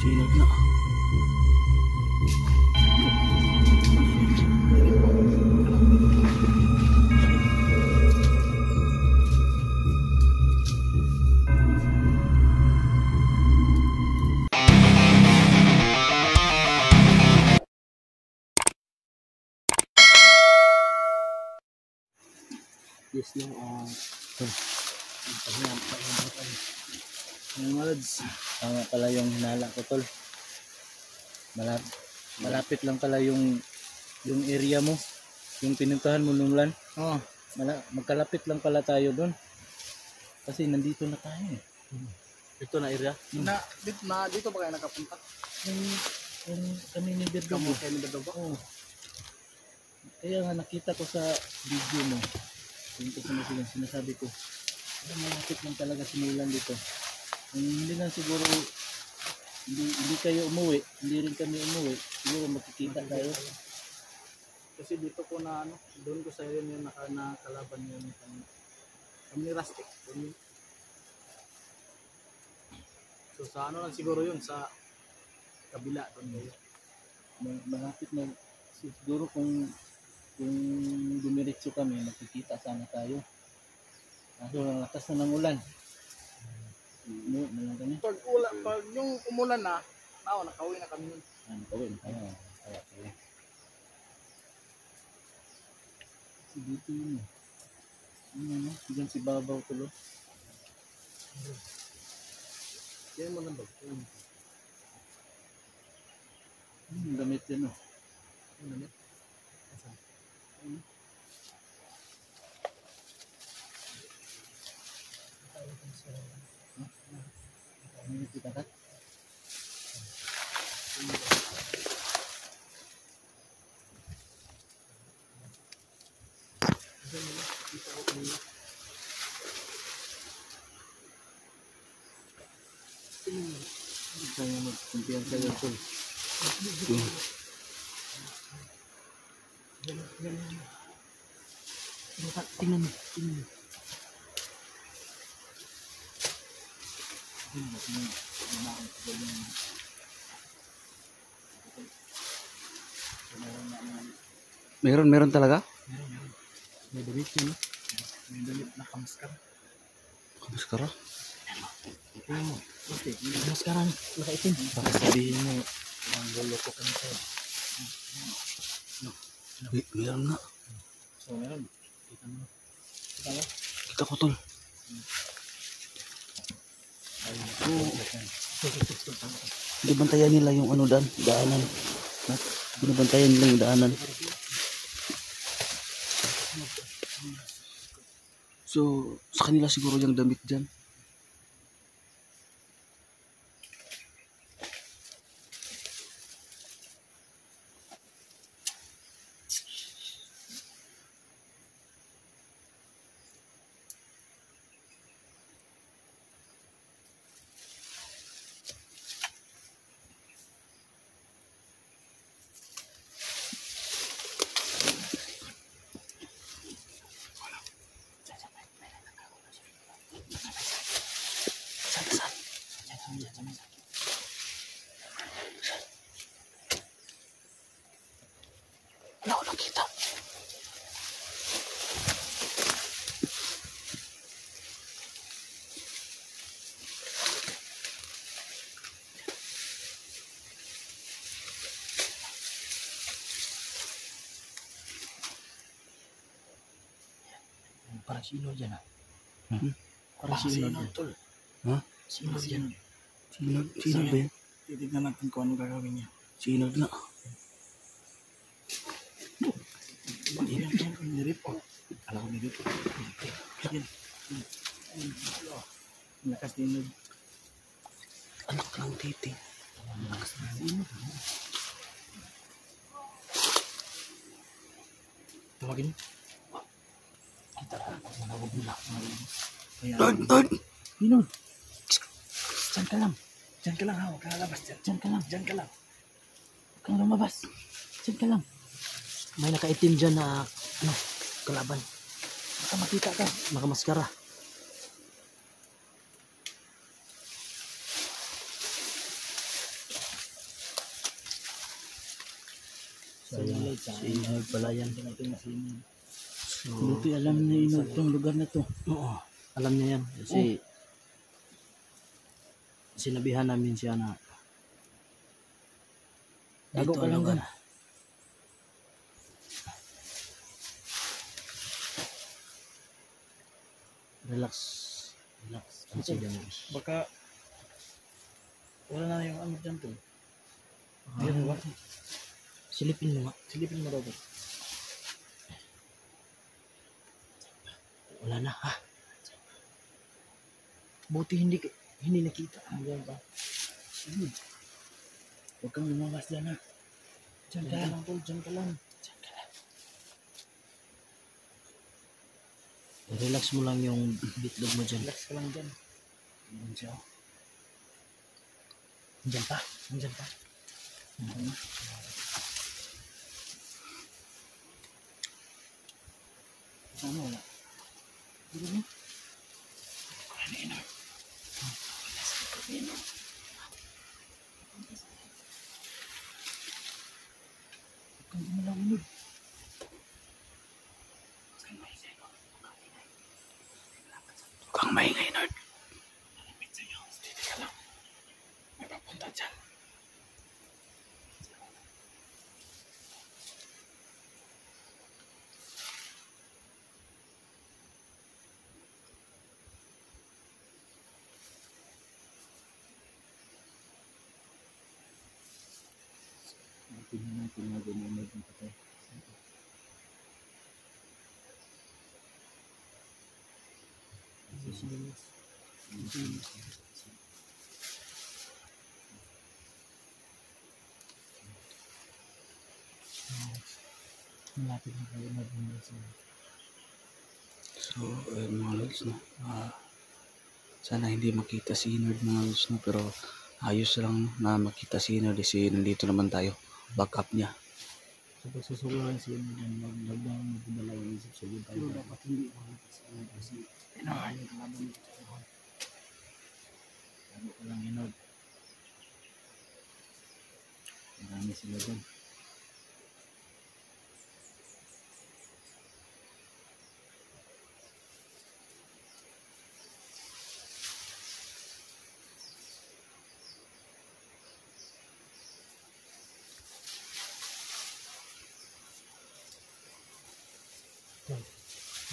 Sinod na. Yes no, tama pala yung hinala ko tol. Malapit lang pala yung area mo, yung pinuntahan mo nung lan. Oh. Magkalapit lang pala tayo doon. Kasi nandito na tayo eh. Ito na area? Dito ba kayo nakapunta? Yung kami ni Berdobo. Kayo ni Berdobo? Oo. Kaya nga nakita ko sa video mo. Yung sinasabi ko. Malapit lang talaga simulan dito. Hindi lang siguro hindi kayo umuwi, hindi rin kami umuwi, siguro makikita tayo. Kasi dito ko na doon ko sa yun yung nakalaban yun kami ni Rustic. So sa lang siguro yun sa kabila doon kayo. Malapit na siguro kung dumiretso kami, makikita sana tayo. Kaso ang lakas na ng ulan. Pag yung umulan na, nakauwi na kami yun. Nakauwi na tayo. Dito yun. Diyan si Babaw tulo. Yan mo lang ba? Damit yan o. Damit? Ini kita kan? Saya mau kumpian saya pun. Tingnan. Meron talaga? Meron. May damit yun. May damit na kamaskara. Kamaskara? Tingnan mo. Okay, may kamaskara nakaitim. Baka sabihin mo, ang gulo ko kami sa'yo. Meron nga. So meron. Kita mo. Kita ko tol. Binabantayan nila yung daanan. Binabantayan nila yung daanan. So, sa kanila siguro yung damit dyan. Wala ko nakita. Para sino dyan ah? Para sino tol? Ha? Sino dyan? Sino ba yan? Titignan natin kung ano gagawin niya. Sino nga? Nirip oh. Alam ko nirip. Yan. Lakas dinod. Anak ng titi. Lakas dinod. Tawagin niyo. Kita na. Manawag nila. Dad! Dinod. Diyan ka lang. Diyan ka lang ha. Huwag ka lalabas. Diyan ka lang. Diyan ka lang. Huwag kang lumabas. Diyan ka lang. May nakaitim dyan na kalaban. Baka makita ka. Nakamaskara. Sayang. Si Inod pala yan. Hindi natin masinod. So, Buti alam na Inod tong lugar na to. oo, alam niya yan. Kasi, sinabihan namin siya na Bago dito ka ang lang lugar. dyan. Relax. Relax. Consider mo. Baka wala na yung ano dyan to. Ayan ba? Silipin mo nga. Silipin mo daw to. Wala na ha. Buti hindi nakita. Ayan ba? Huwag kang lumabas dyan ha. Diyan ka lang tol, diyan ka lang. Relax mo lang yung bitlog mo dyan. Relax ka lang dyan. Diyan siya. Diyan pa. Diyan pa. Ano wala? Hindi mo? Kung ano lang Inod. Huwag kang maingay, Nord. May papunta dyan. Tingnan natin na gumamit ng patay. Malapit na kayo mag-umbay sa So, mga lods, no? Sana hindi makita si Nord, mga lods, no? Pero ayos lang na makita si Nord kasi nandito naman tayo. Backup niya. So, pagsusulan sila dyan, magdagdang magdala yung isip sa tayo. Pero dapat hindi kasi inahay yung kalaban nito sa buhay. Bago ko lang Inod. Marami sila dyan.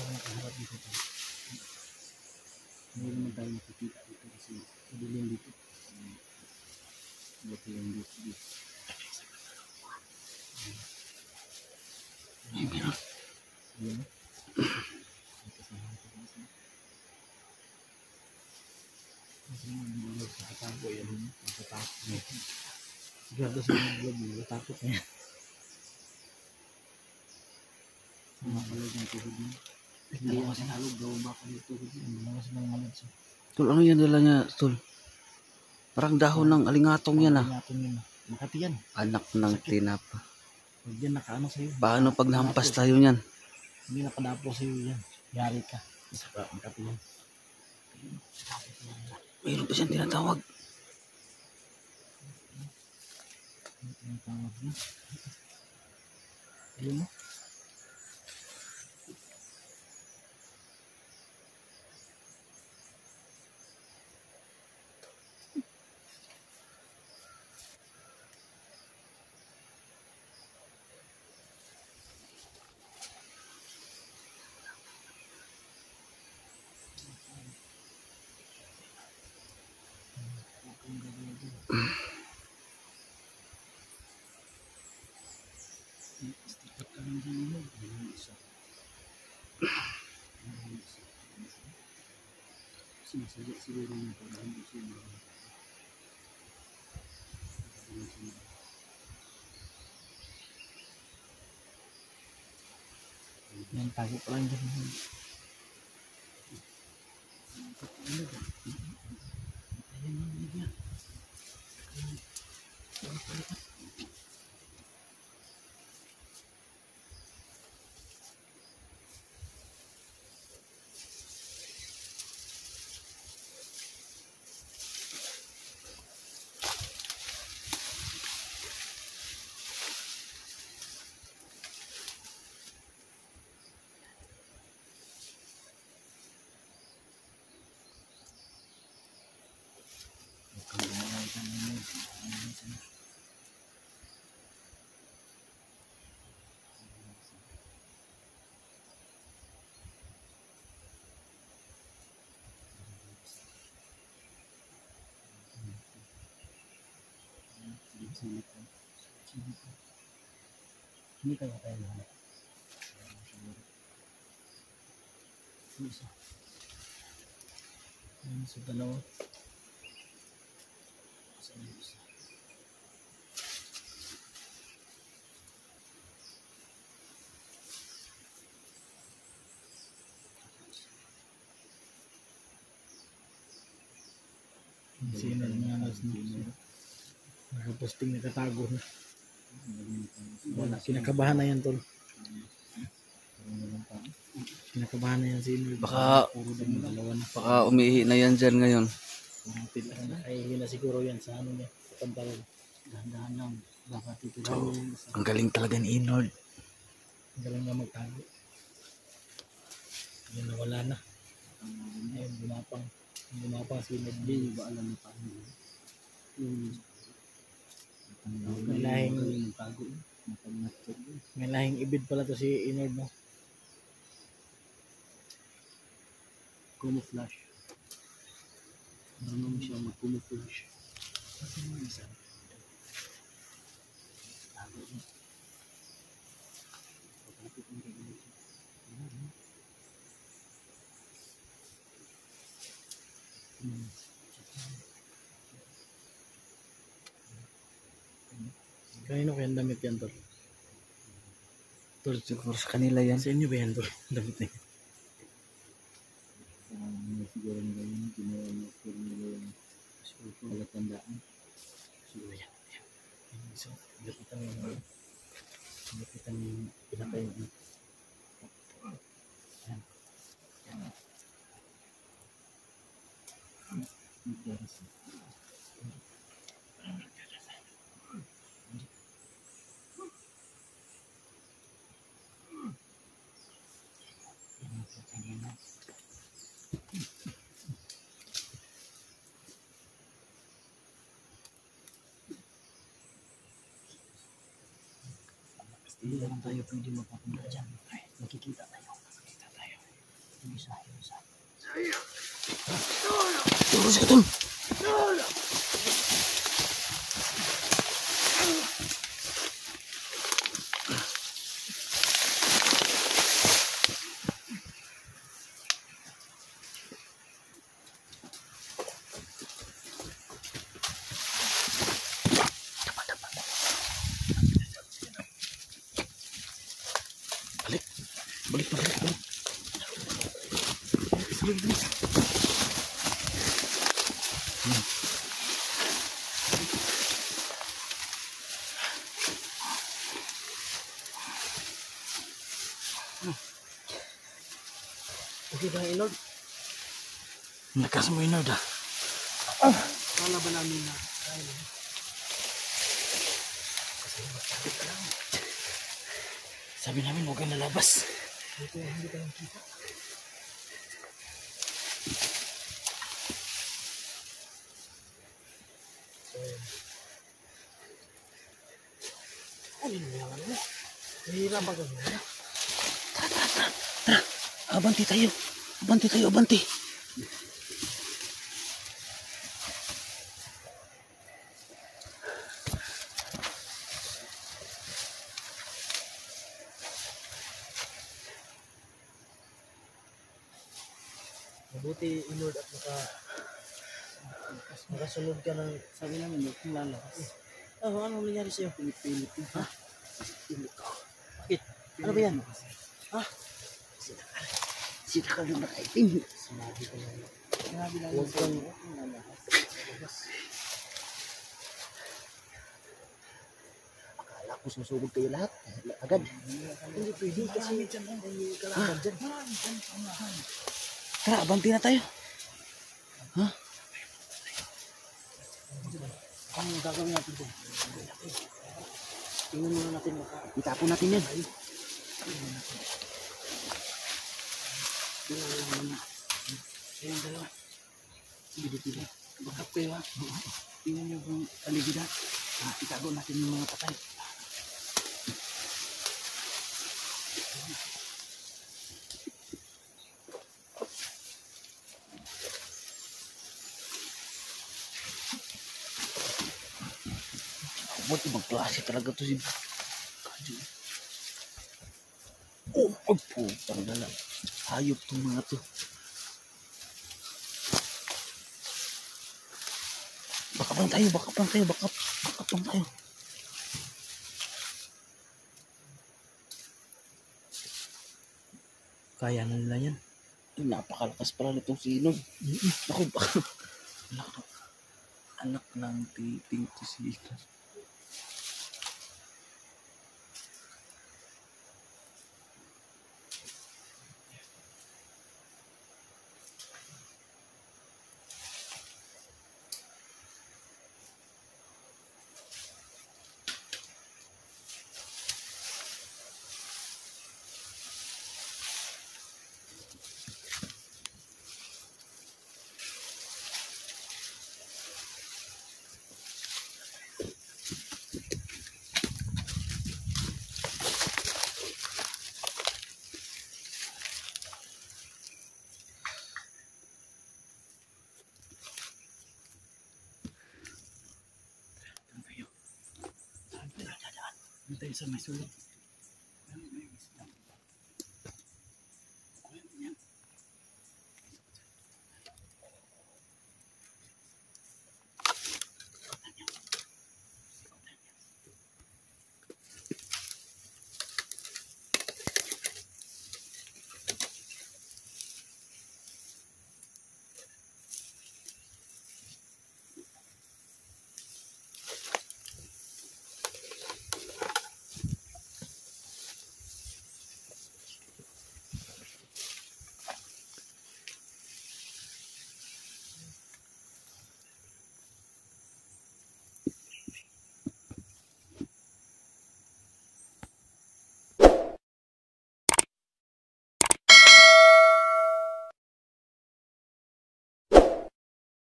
Parang nakaharap dito tayo. Hindi naman tayo nakikita dito kasi madilim dito. Buti yung dito. Ayan. Kasi mga nakatago yan. Nakatakot. Sigurado sa mga vlog, nakatakot na yan. Mga kalog ng tuhod niya. Hindi ako sinalog, gawin ba ako ng tuhod niya. Hindi ako sinalog siya. Tol, ano yan dala niya, Tol? Parang dahon ng alingatong yan, ah. Ingatan yun. Makati yan. Anak ng tinapa. Huwag yan nakaano sa'yo. Paano pag nahampas tayo niyan? Hindi nakadapo sa'yo yan. Yari ka. Isa pa, makati yan. Mayroon pa siyang tinatawag. Ang tawag niya. Ayun mo. Sinasadya siguro niya para hindi siya yan, tago pa lang dyan. Hindi kaya tayo nahanap. Yung isa. Ayun sa dalawa. Saan yung isa? Sino na alas na? Nakaposting, nakatago na. Wala, kinakabahan na yan, tol. Kinakabahan na yan sino. Baka Dalawa na. baka umiihi na yan dyan ngayon. Ay, hina siguro yan sa ano niya. Sa pantalon. Dahan-dahan lang. Baka titirahin niya yung isa. Ang galing talaga ni Inord. Ang galing nga magtago. Yun, nawala na. Ayun, gumapang. Gumapang si Nedley. Ba alam na paano yun? May lahing ibid pala to si Inord, no? Camouflage. Marunong siya mag-camouflage. Kasi yung isa. Tago niya. Pagkakit mo rin siya. Kanino kaya ang damit yan, tol? Tol, Siguro sa kanila yan. sa inyo ba yan, tol? Damit na yan. Siguro nila yun, ginawa niya, siguro nila yun, palatandaan. Siguro yan. Yan. So, lapitan mo yung pinatay mo. Yan. Yan. Hindi lang tayo pwede magpapunta dyan. Ay, makikita tayo. Makikita tayo. Yung isa, yung isa. Siguro siya dun. Balik. Balik, balik, balik. Sige, bilis. Okay ba, Inord? Lakas mo, Inord, ah. Kala ba namin na kaya na? Kasi magsabi ka lang. Sabi namin, huwag kang lalabas. Hindi ka lang kita. Ano yung mga ano? Mahirap ba gano'n? Abanti tayo. Abanti tayo, abanti. Mabuti, Inord, at makasunod ka ng sabi namin, huwag kang lalakas. Oh, ano nangyari sa'yo? Pilit-pilit. Ha? Pilit ko. Bakit? Ano ba yan? Ha? Sita ka lang nakaitim. Sinabi ko lang. Sinabi lang huwag kang lalakas. Akala ko susugod kayo lahat. Agad. Hindi pwede kasi may kalaban dyan. Tara, abanti na tayo. Ha? Ano gagawin natin dyan? Tingnan muna natin. Itapon natin yan. Ayun, dalawa. Bili-bili. Bakap kayo, ha? Tingnan nyo kung paligid, ha? Itago natin yung mga patay. Buti ibang klase talaga to si Kajo. Oh, putang dala. Hayop tong mga to. Baka lang tayo. Kaya na nila yan. Ay, napakalakas pala nitong sinong. Ako ba? Anak ng titing to si Ika. Tayo sa may sulok.